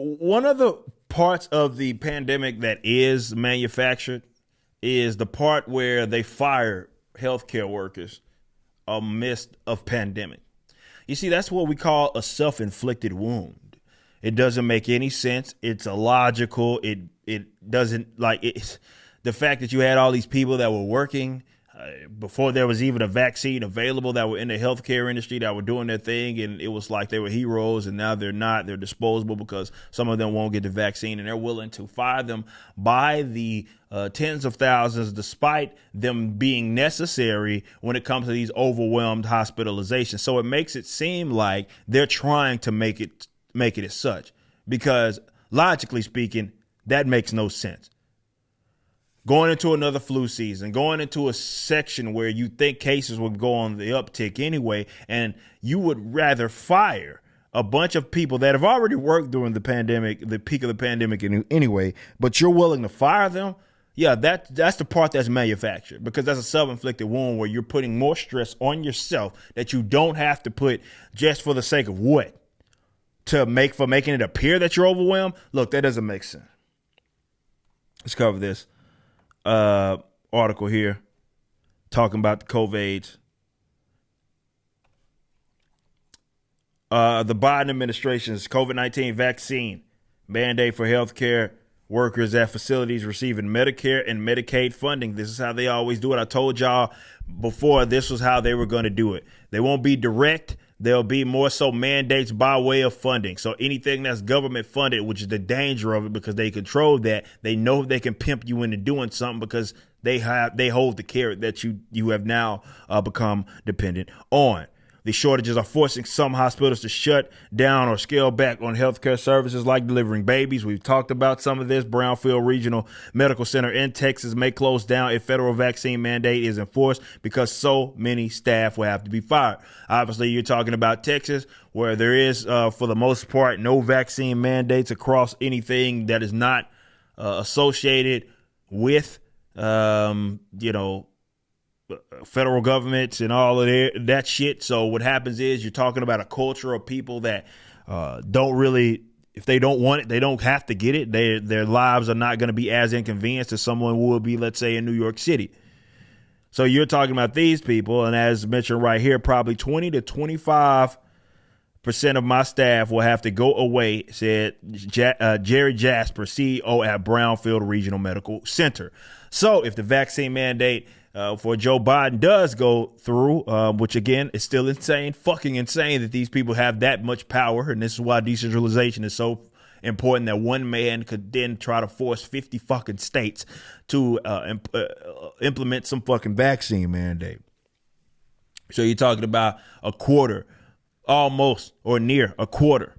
one of the parts of the pandemic that is manufactured is the part where they fire healthcare workers amidst of pandemic. You see, that's what we call a self-inflicted wound. It doesn't make any sense. It's illogical. It doesn't like it's the fact that you had all these people that were working before there was even a vaccine available that were in the healthcare industry that were doing their thing. And it was like they were heroes, and now they're not. They're disposable because some of them won't get the vaccine, and they're willing to fire them by the tens of thousands, despite them being necessary when it comes to these overwhelmed hospitalizations. So it makes it seem like they're trying to make it as such, because logically speaking, that makes no sense. Going into another flu season, going into a section where you think cases would go on the uptick anyway, and you would rather fire a bunch of people that have already worked during the pandemic, the peak of the pandemic anyway, but you're willing to fire them. Yeah, that's the part that's manufactured, because that's a self-inflicted wound where you're putting more stress on yourself that you don't have to put just for the sake of what? Making it appear that you're overwhelmed? Look, that doesn't make sense. Let's cover this article here talking about the COVID. The Biden administration's COVID-19 vaccine mandate for healthcare workers at facilities receiving Medicare and Medicaid funding. This is how they always do it. I told y'all before this was how they were going to do it. They won't be direct. There'll be more so mandates by way of funding. So anything that's government funded, which is the danger of it, because they control that, they know they can pimp you into doing something because they hold the carrot that you have now become dependent on. The shortages are forcing some hospitals to shut down or scale back on healthcare services like delivering babies. We've talked about some of this. Brownfield Regional Medical Center in Texas may close down if federal vaccine mandate is enforced because so many staff will have to be fired. Obviously, you're talking about Texas, where there is, for the most part, no vaccine mandates across anything that is not associated with, federal governments and all of that shit. So what happens is you're talking about a culture of people that don't really, if they don't want it, they don't have to get it. Their lives are not going to be as inconvenienced as someone would be, let's say, in New York City. So you're talking about these people, and as mentioned right here, probably 20 to 25% of my staff will have to go away, said Jerry Jasper, CEO at Brownfield Regional Medical Center. So if the vaccine mandate for Joe Biden does go through, which again is still fucking insane that these people have that much power. And this is why decentralization is so important, that one man could then try to force 50 fucking states to implement some fucking vaccine mandate. So you're talking about a quarter, almost or near a quarter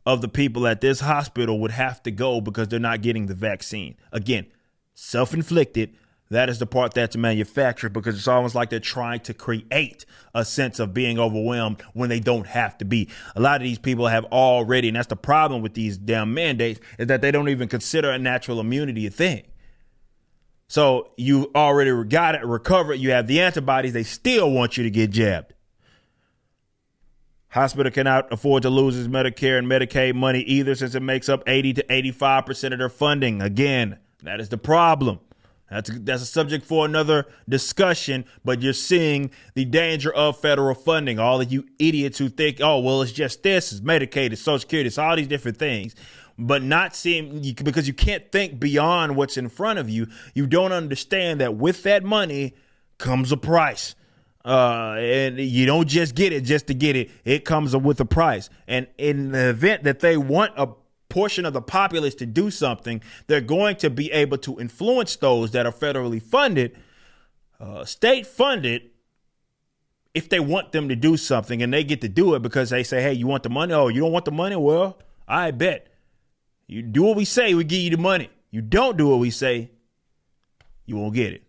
of the people at this hospital would have to go because they're not getting the vaccine. Again, self-inflicted. That is the part that's manufactured, because it's almost like they're trying to create a sense of being overwhelmed when they don't have to be. A lot of these people have already, and that's the problem with these damn mandates, is that they don't even consider a natural immunity a thing. So you already got it, recovered, you have the antibodies, they still want you to get jabbed. Hospital cannot afford to lose its Medicare and Medicaid money either, since it makes up 80 to 85% of their funding. Again, that is the problem. That's a subject for another discussion, but you're seeing the danger of federal funding. All of you idiots who think, oh, well, it's just this, it's Medicaid, it's Social Security, it's all these different things, but not seeing, because you can't think beyond what's in front of you. You don't understand that with that money comes a price. And you don't just get it just to get it. It comes with a price. And in the event that they want a portion of the populace to do something, they're going to be able to influence those that are federally funded, state funded, if they want them to do something, and they get to do it because they say, hey, you want the money? Oh, you don't want the money? Well, I bet. You do what we say, we give you the money. You don't do what we say, you won't get it.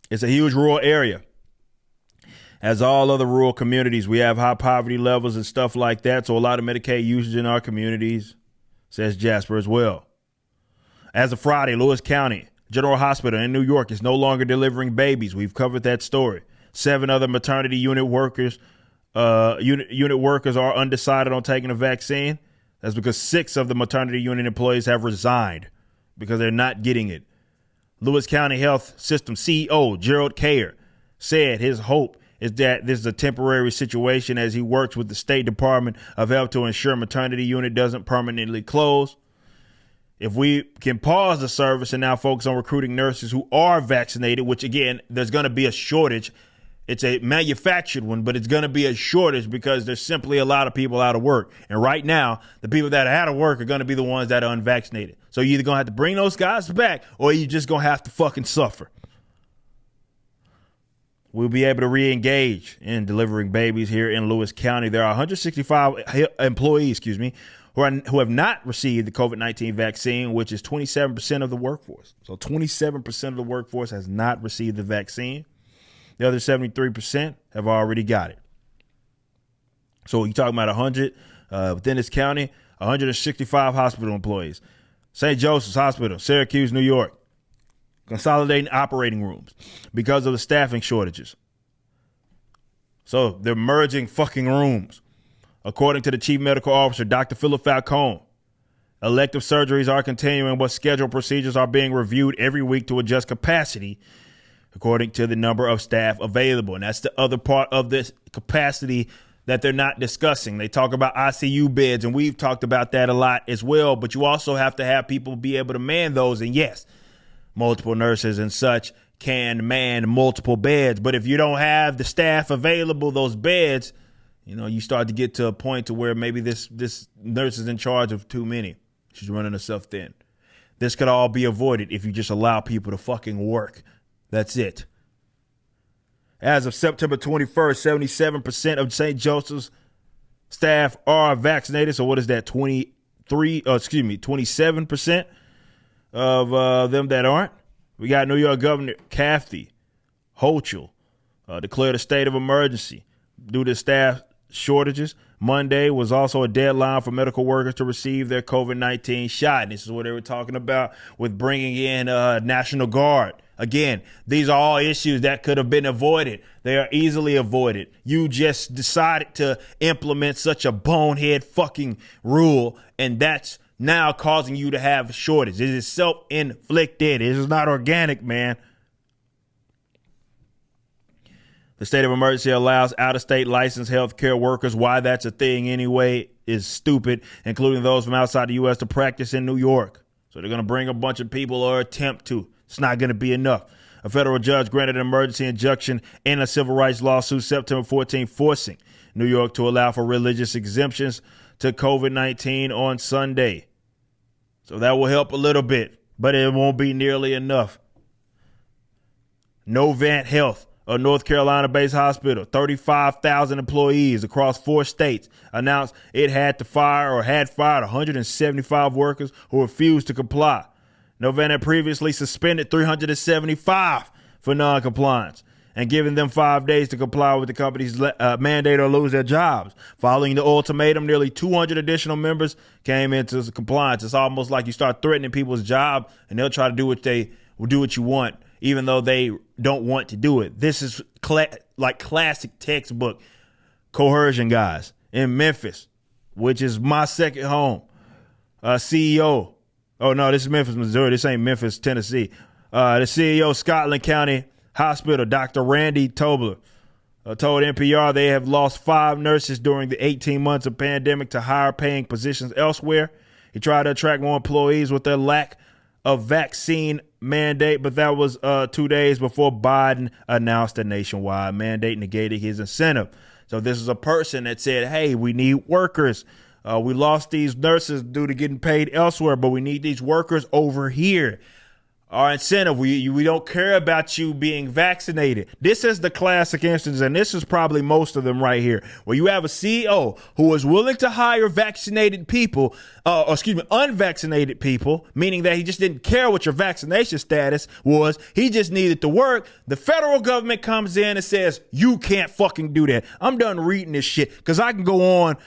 It's a huge rural area. As all other rural communities, we have high poverty levels and stuff like that. So a lot of Medicaid usage in our communities, says Jasper as well. As of Friday, Lewis County General Hospital in New York is no longer delivering babies. We've covered that story. 7 other maternity unit workers unit workers are undecided on taking the vaccine. That's because 6 of the maternity unit employees have resigned because they're not getting it. Lewis County Health System CEO Gerald Kayer said his hope is that this is a temporary situation as he works with the State Department of Health to ensure maternity unit doesn't permanently close. If we can pause the service and now focus on recruiting nurses who are vaccinated, which again, there's going to be a shortage. It's a manufactured one, but it's going to be a shortage because there's simply a lot of people out of work. And right now, the people that are out of work are going to be the ones that are unvaccinated. So you're either going to have to bring those guys back or you're just going to have to fucking suffer. We'll be able to re-engage in delivering babies here in Lewis County. There are 165 employees, who have not received the COVID-19 vaccine, which is 27% of the workforce. So 27% of the workforce has not received the vaccine. The other 73% have already got it. So you're talking about 100 within this county, 165 hospital employees. St. Joseph's Hospital, Syracuse, New York, consolidating operating rooms because of the staffing shortages. So they're merging fucking rooms. According to the chief medical officer, Dr. Philip Falcone, elective surgeries are continuing, but scheduled procedures are being reviewed every week to adjust capacity according to the number of staff available. And that's the other part of this capacity that they're not discussing. They talk about ICU beds, and we've talked about that a lot as well, but you also have to have people be able to man those. And yes, multiple nurses and such can man multiple beds. But if you don't have the staff available, those beds, you start to get to a point to where maybe this nurse is in charge of too many. She's running herself thin. This could all be avoided if you just allow people to fucking work. That's it. As of September 21st, 77% of St. Joseph's staff are vaccinated. So what is that? 27% of them that aren't. We got New York Governor Kathy Hochul declared a state of emergency due to staff shortages. Monday was also a deadline for medical workers to receive their COVID-19 shot. And this is what they were talking about with bringing in National Guard. Again, these are all issues that could have been avoided. They are easily avoided. You just decided to implement such a bonehead fucking rule, and that's now causing you to have a shortage. It is self-inflicted. It is not organic, man. The state of emergency allows out-of-state licensed healthcare workers, why that's a thing anyway, is stupid, including those from outside the U.S. to practice in New York. So they're going to bring a bunch of people or attempt to. It's not going to be enough. A federal judge granted an emergency injunction in a civil rights lawsuit September 14, forcing New York to allow for religious exemptions to COVID-19 on Sunday. So that will help a little bit, but it won't be nearly enough. Novant Health, a North Carolina-based hospital, 35,000 employees across 4 states, announced it had fired 175 workers who refused to comply. Novant had previously suspended 375 for noncompliance and given them 5 days to comply with the company's mandate or lose their jobs. Following the ultimatum, nearly 200 additional members came into compliance. It's almost like you start threatening people's job and they'll try to do what you want, even though they don't want to do it. This is like classic textbook coercion, guys. In Memphis, which is my second home, CEO. Oh, no, this is Memphis, Missouri. This ain't Memphis, Tennessee. The CEO of Scotland County Hospital, Dr. Randy Tobler, told NPR they have lost 5 nurses during the 18 months of pandemic to higher paying positions elsewhere. He tried to attract more employees with their lack of vaccine mandate, but that was 2 days before Biden announced a nationwide mandate, negating his incentive. So this is a person that said, hey, we need workers. We lost these nurses due to getting paid elsewhere, but we need these workers over here. Our incentive, we don't care about you being vaccinated. This is the classic instance, and this is probably most of them right here, where you have a CEO who is willing to hire unvaccinated people, meaning that he just didn't care what your vaccination status was. He just needed to work. The federal government comes in and says, you can't fucking do that. I'm done reading this shit because I can go on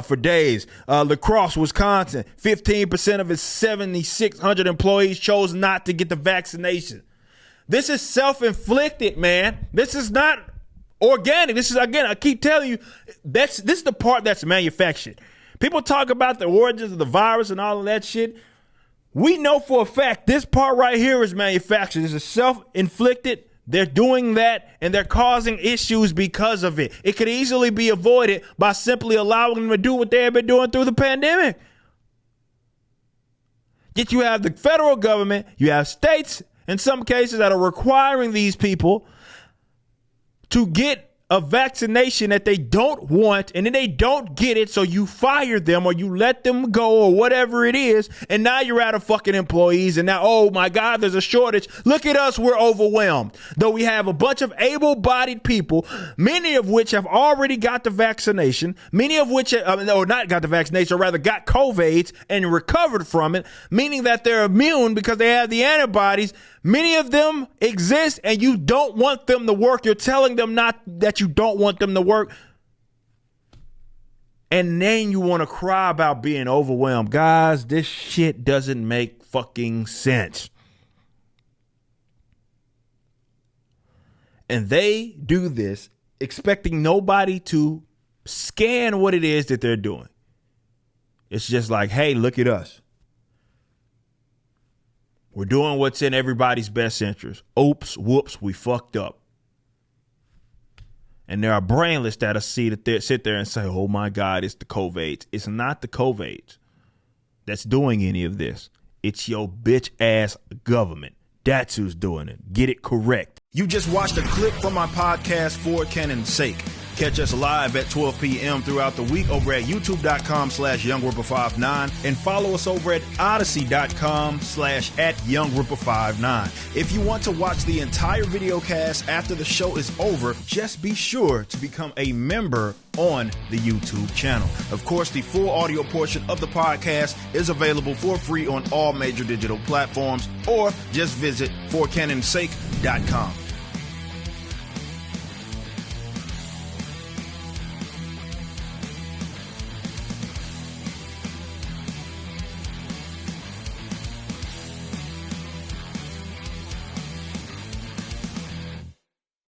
for days. La Crosse, Wisconsin, 15% of its 7,600 employees chose not to get the vaccination. This is self-inflicted, man. This is not Organic. This is, again, I keep telling you, this is the part that's manufactured. People talk about the origins of the virus and all of that shit. We know for a fact this part right here is manufactured. This is self-inflicted. They're doing that, and they're causing issues because of it. It could easily be avoided by simply allowing them to do what they have been doing through the pandemic. Yet you have the federal government, you have states in some cases that are requiring these people to get a vaccination that they don't want, and then they don't get it, so you fire them or you let them go or whatever it is, and now you're out of fucking employees, and now, oh my God, there's a shortage. Look at us, we're overwhelmed. Though we have a bunch of able-bodied people, many of which have already got the vaccination, many of which, or not got the vaccination, or rather got COVID and recovered from it, meaning that they're immune because they have the antibodies. Many of them exist, and you don't want them to work. You're telling them not that you don't want them to work. And then you want to cry about being overwhelmed. Guys, this shit doesn't make fucking sense. And they do this expecting nobody to scan what it is that they're doing. It's just like, hey, look at us. We're doing what's in everybody's best interest. Oops, whoops, we fucked up. And there are brainless that'll sit there and say, oh my God, it's the COVID. It's not the COVID that's doing any of this. It's your bitch ass government. That's who's doing it. Get it correct. You just watched a clip from my podcast, For Canon's Sake. Catch us live at 12 p.m. throughout the week over at youtube.com/YoungRipper59 and follow us over at odyssey.com/@YoungRipper59. If you want to watch the entire video cast after the show is over, just be sure to become a member on the YouTube channel. Of course, the full audio portion of the podcast is available for free on all major digital platforms, or just visit forcanonsake.com.